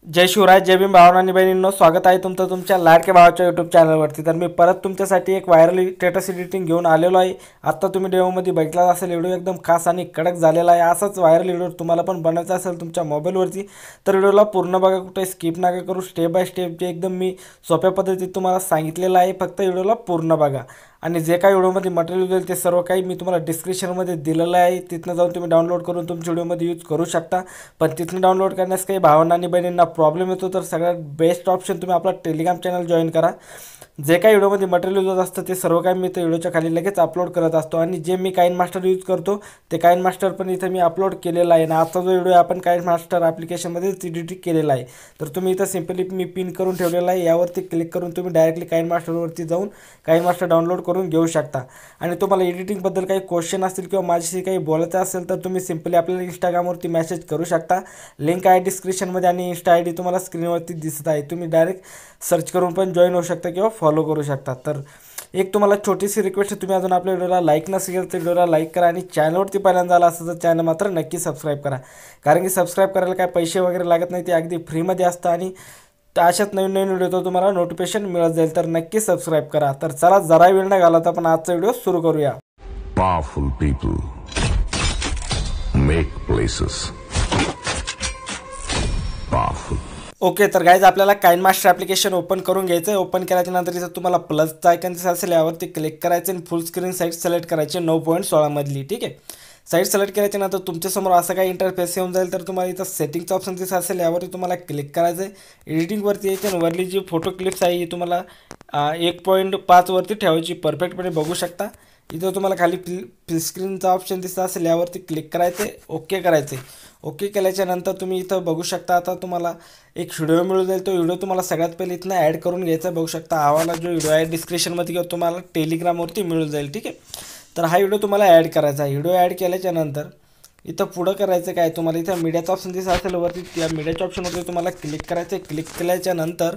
जय शिवराय, जय भीम भावांनो आणि बहिणींनो, स्वागत आहे तुमचं तुमच्या लाडक्या भावाच्या यूट्यूब चॅनलवरती। तर मी परत तुमच्यासाठी एक व्हायरल स्टेटस एडिटिंग घेऊन आलेलो आहे। आता तुम्ही डेमोमध्ये बघितला असेल, व्हिडिओ एकदम खास आणि कडक झालेला आहे। असाच व्हायरल व्हिडिओ तुम्हाला पण बनवायचा असेल तुमच्या मोबाईलवरती तर व्हिडिओला पूर्ण बघा, कुठे स्किप नका करू। स्टेप बाय स्टेप जे एकदम मी सोप्या पद्धतीत तुम्हाला सांगितलेलं आहे, फक्त व्हिडिओला पूर्ण बघा। आणि जे काही व्हिडिओमध्ये मटेरियल येईल ते सर्व काही मी तुम्हाला डिस्क्रिप्शनमध्ये दिलेलं आहे, तिथनं जाऊन तुम्ही डाउनलोड करून तुमच्या व्हिडिओमध्ये यूज करू शकता। पण तिथनं डाउनलोड करण्यास काही भावांना आणि बहिणींना प्रॉब्लेम येतो तर सगळ्यात बेस्ट ऑप्शन तुम्ही आपला टेलिग्राम चॅनल जॉईन करा। जे काही व्हिडिओमध्ये मटेरियल यूज असतं ते सर्व काही मी त्या व्हिडिओच्या खाली लगेच अपलोड करत असतो। आणि जे मी काइन मास्टर यूज करतो ते काइन मास्टर पण इथे मी अपलोड केलेला आहे ना। आजचा जो व्हिडिओ आपण काइन मास्टर ॲप्लिकेशनमध्ये एडिट केलेला आहे, तर तुम्ही इथं सिम्पली मी पिन करून ठेवलेला आहे, यावरती क्लिक करून तुम्ही डायरेक्टली काइन मास्टरवरती जाऊन काइन मास्टर डाउनलोड करून घेऊ शकता। आणि तुम्हाला एडिटिंगबद्दल काही क्वेश्चन असतील किंवा माझ्याशी काही बोलायचं असेल तर तुम्ही सिम्पली आपल्याला इंस्टाग्रामवरती मेसेज करू शकता। लिंक आहे डिस्क्रिप्शनमध्ये आणि इंस्टा आय डी तुम्हाला स्क्रीनवरती दिसत आहे, तुम्ही डायरेक्ट सर्च करून पण जॉईन होऊ शकता किंवा फॉलो करू शकता। तर एक तुम्हाला छोटीशी रिक्वेस्ट आहे, तुम्ही अजून आपल्या व्हिडिओला लाईक नसेल तर व्हिडिओला लाईक करा आणि चॅनलवरती पहिल्यांदा आला असेल तर चॅनल मात्र नक्की सबस्क्राईब करा, कारण की सबस्क्राईब करायला काय पैसे वगैरे लागत नाही, ते अगदी फ्रीमध्ये असतं। आणि अशाच नवीन नवीन व्हिडिओ तुम्हाला नोटिफिकेशन मिळत जाईल, तर नक्की सबस्क्राईब करा। तर चला जरा वेळ न घालवता आपण आजचा व्हिडिओ सुरू करूया। Powerful people make places powerful. Okay, तर गाइज आपल्याला काइन मास्टर ॲप्लिकेशन ओपन करून घ्यायचं आहे। ओपन केल्याच्या नंतर इथं तुम्हाला प्लसचा आयकन दिसत असेल, यावरती क्लिक करायचं आणि फुल स्क्रीन साईट सिलेक्ट करायची 9.16 मधली। ठीक आहे, साईट सिलेक्ट केल्याच्या नंतर तुमच्यासमोर असं काही इंटरफेस येऊन जाईल, तर तुम्हाला इथं सेटिंगचं ऑप्शन दिसत असेल, यावरती तुम्हाला क्लिक करायचं आहे। एडिटिंगवरती यायचं आणि वरली जी फोटो क्लिप्स आहे ही तुम्हाला 1.5 वरती ठेवायची, परफेक्टपणे बघू शकता। इथं तुम्हाला खाली फिल स्क्रीनचा ऑप्शन दिसत असेल, यावरती क्लिक करायचं, ओके करायचे। ओके केल्याच्या नंतर तुम्ही इथं बघू शकता, आता तुम्हाला एक व्हिडिओ मिळून जाईल। तो व्हिडिओ तुम्हाला सगळ्यात पहिले इथनं ॲड करून घ्यायचा, बघू शकता। आवाला जो व्हिडिओ आहे डिस्क्रिप्शनमध्ये किंवा तुम्हाला टेलिग्रामवरती मिळून जाईल। ठीक आहे, तर हा व्हिडिओ तुम्हाला ॲड करायचा आहे। व्हिडिओ ॲड केल्याच्या नंतर इथं पुढं करायचं काय, तुम्हाला इथं मीडियाचा ऑप्शन दिसत असेल वरती, त्या मीडियाच्या ऑप्शनवरती तुम्हाला क्लिक करायचं। क्लिक केल्याच्या नंतर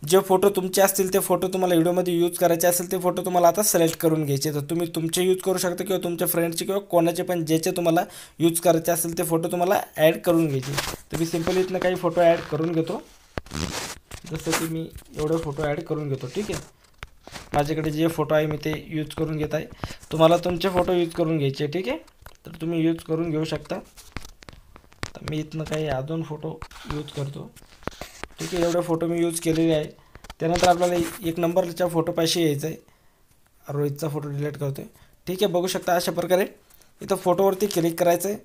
जे फोटो तुमचे असतील ते फोटो तुम्हाला व्हिडिओमध्ये यूज करायचे असेल ते फोटो तुम्हाला आता सिलेक्ट करून घ्यायचे। तर तुम्ही तुमचे यूज करू शकता किंवा तुमच्या फ्रेंडचे किंवा कोणाचे पण ज्याचे तुम्हाला यूज करायचे असेल ते फोटो तुम्हाला ॲड करून घ्यायचे। तर मी सिम्पली इथनं काही फोटो ॲड करून घेतो, जसं की मी एवढे फोटो ॲड करून घेतो। ठीक आहे, माझ्याकडे जे फोटो आहे मी ते यूज करून घेत आहे, तुम्हाला तुमचे फोटो यूज करून घ्यायचे। ठीक आहे, तर तुम्ही यूज करून घेऊ शकता। तर मी इथनं काही अजून फोटो यूज करतो। ठीक आहे, एवढे फोटो मी यूज केलेले आहे। त्यानंतर आपल्याला एक नंबरच्या फोटोपाशी यायचं आहे, रोहितचा फोटो डिलीट करतो आहे। ठीक आहे, बघू शकता अशा प्रकारे इथं फोटोवरती क्लिक करायचं आहे।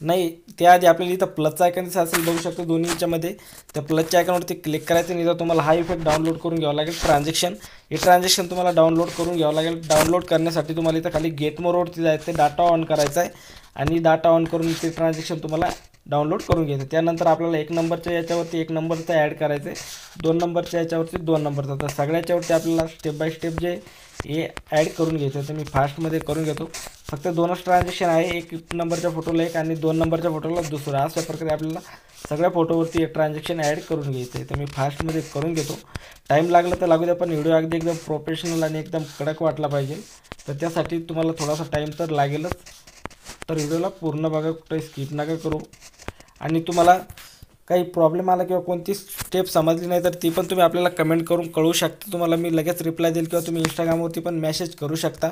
नाही, त्याआधी आपल्याला इथं प्लसचा आयकन दिसत असेल, बघू शकतो दोन्हीच्यामध्ये, त्या प्लसच्या आयकनवरती क्लिक करायचं आणि इथं तुम्हाला हा इफेक्ट डाउनलोड करून घ्यावा लागेल, ट्रान्झॅक्शन। हे ट्रान्झॅक्शन तुम्हाला डाउनलोड करून घ्यावं लागेल। डाउनलोड करण्यासाठी तुम्हाला इथं खाली गेट मोरवरती जायचं, डाटा ऑन करायचा आहे आणि डाटा ऑन करून ते ट्रान्झॅक्शन तुम्हाला डाउनलोड करून घ्यायचं। त्यानंतर आपल्याला 1 नंबरच्या याच्यावरती 1 नंबरचा ॲड करायचं आहे, 2 नंबरच्या याच्यावरती 2 नंबरचा। तर सगळ्याच्यावरती आपल्याला स्टेप बाय स्टेप जे हे ॲड करून घ्यायचं, तर मी फास्टमध्ये करून घेतो। फक्त 2च ट्रान्झॅक्शन आहे, 1 नंबरच्या फोटोला 1 आणि 2 नंबरच्या फोटोला दुसरा, अशा प्रकारे आपल्याला सगळ्या फोटोवरती एक ट्रान्झॅक्शन ॲड करून घ्यायचं आहे। तर मी फास्टमध्ये करून घेतो, टाईम लागला तर लागू द्या, पण व्हिडिओ अगदी एकदम प्रोफेशनल आणि एकदम कडक वाटला पाहिजे, तर त्यासाठी तुम्हाला थोडासा टाईम तर लागेलच। तर व्हिडिओला पूर्ण बघा, कुठे स्किप नका करू। आणि तुम्हाला काही प्रॉब्लेम आला किंवा कोणती स्टेप समजली नाही तर ती पण तुम्ही आपल्याला कमेंट करून कळू शकता, तुम्हाला मी लगेच रिप्लाय देईल, किंवा तुम्ही इंस्टाग्रामवरती पण मेसेज करू शकता।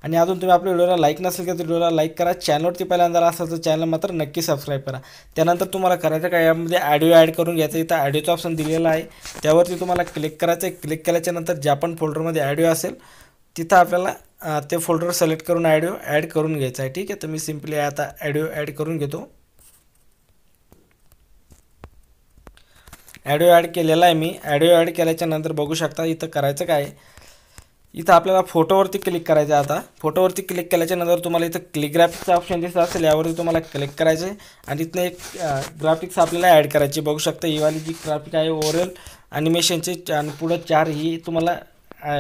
आणि अजून तुम्ही आपल्या व्हिडिओला लाईक नसेल तर व्हिडिओला लाईक करा, चॅनलवरती पहिल्यांदा असेल तर चॅनल मात्र नक्की सबस्क्राईब करा। त्यानंतर तुम्हाला करायचं काय, यामध्ये ऑडिओ ॲड करून घ्यायचं, इथं ऑडिओचा ऑप्शन दिलेला आहे, त्यावरती तुम्हाला क्लिक करायचं आहे। क्लिक केल्याच्या नंतर ज्या पण फोल्डरमध्ये ऑडिओ असेल तिथं आपल्याला ते फोल्डर सिलेक्ट करून ऑडिओ ॲड करून घ्यायचं आहे। ठीक आहे, तर मी सिम्पली आता ऑडिओ ॲड करून घेतो। ऑडिओ ॲड केलेला आहे मी। ऑडिओ ॲड केल्याच्या नंतर बघू शकता इथं करायचं काय, इथं आपल्याला फोटोवरती क्लिक करायचं आहे। आता फोटोवरती क्लिक केल्याच्या नंतर तुम्हाला इथं क्लिक ग्राफिक्सचा ऑप्शन दिसत असेल, यावरती तुम्हाला क्लिक करायचं आहे आणि इथनं एक ग्राफिक्स आपल्याला ॲड करायची। बघू शकता ही वाली जी ग्राफिक आहे ओव्हरऑल ॲनिमेशनचे आणि पुढं 4 ही तुम्हाला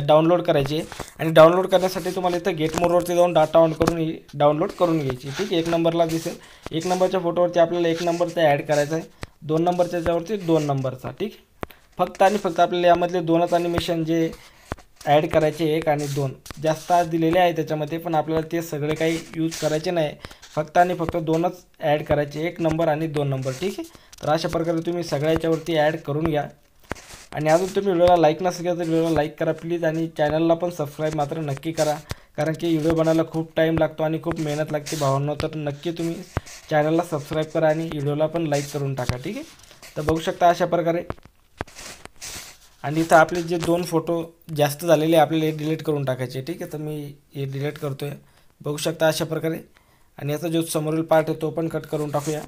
डाउनलोड करायची आहे। आणि डाउनलोड करण्यासाठी तुम्हाला इथं गेट मोडवरती जाऊन डाटा ऑन करून ही डाउनलोड करून घ्यायची। ठीक आहे, 1 नंबरला दिसेल, 1 नंबरच्या फोटोवरती आपल्याला 1 नंबरचा ॲड करायचा आहे, 2 नंबरच्या याच्यावरती 2 नंबरचा। ठीक, फक्त आणि फक्त आपल्याला यामधले 2च ॲनिमेशन जे ॲड करायचे 1 आणि 2 जास्त आज दिलेले आहे त्याच्यामध्ये, पण आपल्याला ते सगळे काही यूज करायचे नाही, फक्त आणि फक्त 2च ॲड करायचे, 1 नंबर आणि 2 नंबर, ठीक आहे. तर अशा प्रकारे तुम्ही सगळ्याच्यावरती ॲड करून घ्या. आणि अजून तुम्ही व्हिडिओला लाईक नसेल केलं तर व्हिडिओला लाईक करा प्लीज, आणि चॅनलला पण सबस्क्राईब मात्र नक्की करा, कारण की व्हिडिओ बनायला खूप टाईम लागतो आणि खूप मेहनत लागते भावांनो. तर नक्की तुम्ही चॅनलला सबस्क्राईब करा आणि व्हिडिओला पण लाईक करून टाका, ठीक आहे. तर बघू शकता अशा प्रकारे. आणि इथं आपले जे 2 फोटो जास्त झालेले आपल्याला हे डिलीट करून टाकायचे, ठीक आहे. तर मी हे डिलीट करतो आहे, बघू शकता अशा प्रकारे. आणि याचा जो समोरील पार्ट आहे तो पण कट करून टाकूया,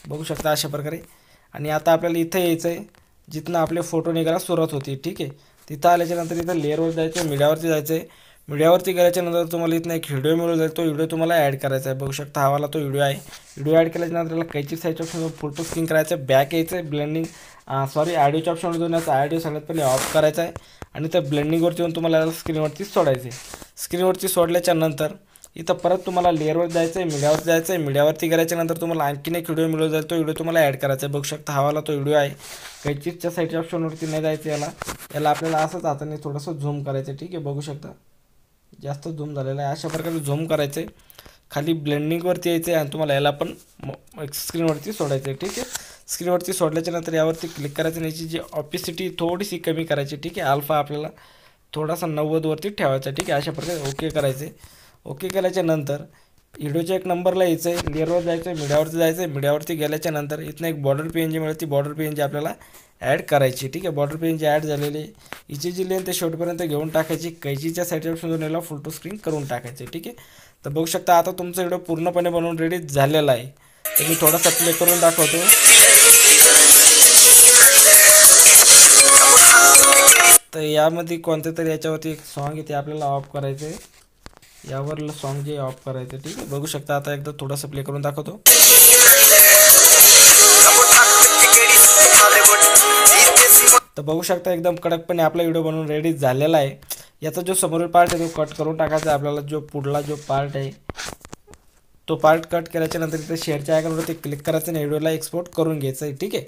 बघू शकता अशा प्रकारे. आणि आता आपल्याला इथं यायचं आहे जिथनं आपले फोटो निघायला सुरुवात होती, ठीक आहे. तिथं आल्याच्यानंतर इथं लेअरवर जायचं आहे, मीडियावरती जायचं आहे. मीडियावरती गेल्याच्यानंतर तुम्हाला इथनं एक व्हिडिओ मिळून जाईल, तो व्हिडिओ तुम्हाला ॲड करायचा आहे, बघू शकता हा वाला तो व्हिडिओ आहे. व्हिडिओ ॲड केल्याच्यानंतर त्याला कैची साईडच्या ऑप्शन फोटो स्क्रीन करायचं आहे, बॅक यायचं आहे, ब्लेंडिंग ऑडिओच्या ऑप्शनवर जाऊन याचा ऑडिओ सगळ्यात पहिले ऑफ करायचा आहे. आणि त्या ब्लेंडिंगवरती येऊन तुम्हाला याला स्क्रीनवरती सोडायचं आहे. स्क्रीनवरती सोडल्याच्या नंतर इथं परत तुम्हाला लेअरवर जायचं आहे, मीडियावरती जायचं आहे. मीडियावरती गेल्याच्यानंतर तुम्हाला आणखीन एक व्हिडिओ मिळून जाईल, तो व्हिडिओ तुम्हाला ॲड करायचा आहे, बघू शकता हा वाला तो व्हिडिओ आहे. कैचीच्या साईडच्या ऑप्शनवरती नाही जायचं, याला आपल्याला असंच हाताने थोडंसं झूम करायचं आहे, ठीक आहे. बघू शकता जास्त झूम झालेला आहे, अशा प्रकारे झूम करायचं आहे. खाली ब्लेंडिंगवरती यायचं आहे आणि तुम्हाला याला पण स्क्रीनवरती सोडायचं आहे, ठीक आहे. स्क्रीनवरती सोडल्याच्यानंतर यावरती क्लिक करायचं आणि याची जी ऑपिसिटी थोडीशी कमी करायची, ठीक आहे. अल्फा आपल्याला थोडासा 90वरती ठेवायचा, ठीक आहे. अशा प्रकारे ओके करायचे. ओके केल्याच्या नंतर व्हिडिओच्या 1 नंबरला यायचं आहे, लेअरवर जायचं आहे, मीडियावरती जायचं आहे. मीडियावरती गेल्याच्या नंतर इथनं एक बॉर्डर PNG मिळते, ती बॉर्डर PNG आपल्याला ॲड करायची, ठीक आहे. बॉर्डर PNG ॲड झालेली आहे, हिची जी लेंथ ते शेवटपर्यंत घेऊन टाकायची, कैचीच्या साईडच्या ऑप्शन याला फुल टू स्क्रीन करून टाकायचे, ठीक आहे. तर बघू शकता आता तुमचा व्हिडिओ पूर्णपणे बनवून रेडी झालेला आहे. तर मी थोडासा प्ले करून दाखवतो. तर यामध्ये कोणत्या तरी याच्यावरती एक सॉन्ग आहे ते आपल्याला ऑफ करायचं आहे, यावरलं सॉन्ग जे ऑफ करायचं, ठीक आहे. बघू शकता आता एकदा थोडंसं प्ले करून दाखवतो. तर बघू शकता एकदम कडकपणे आपला व्हिडिओ बनवून रेडी झालेला आहे. याचा जो समोरील पार्ट आहे तो कट करून टाकायचा आहे आपल्याला. जो पुढला जो पार्ट आहे तो पार्ट कट केल्याच्यानंतर इथे शेअरच्या आयकॉनवरती क्लिक करायचं आणि व्हिडिओला एक्सपोर्ट करून घ्यायचं आहे, ठीक आहे.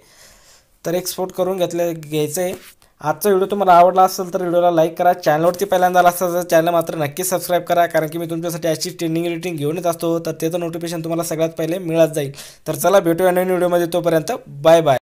तर एक्सपोर्ट करून घ्यायचं आहे. आजचा व्हिडिओ तुम्हाला आवडला असेल तर व्हिडिओला लाईक करा. चॅनलवरती पहिल्यांदा आला असेल तर चॅनल मात्र नक्की सबस्क्राईब करा, कारण की मी तुमच्यासाठी अशी ट्रेंडिंग रेटिंग घेऊन येत असतो, तर त्याचं नोटिफिकेशन तुम्हाला सगळ्यात पहिले मिळत जाईल. तर चला भेटूया नवीन व्हिडिओमध्ये, तोपर्यंत बाय बाय.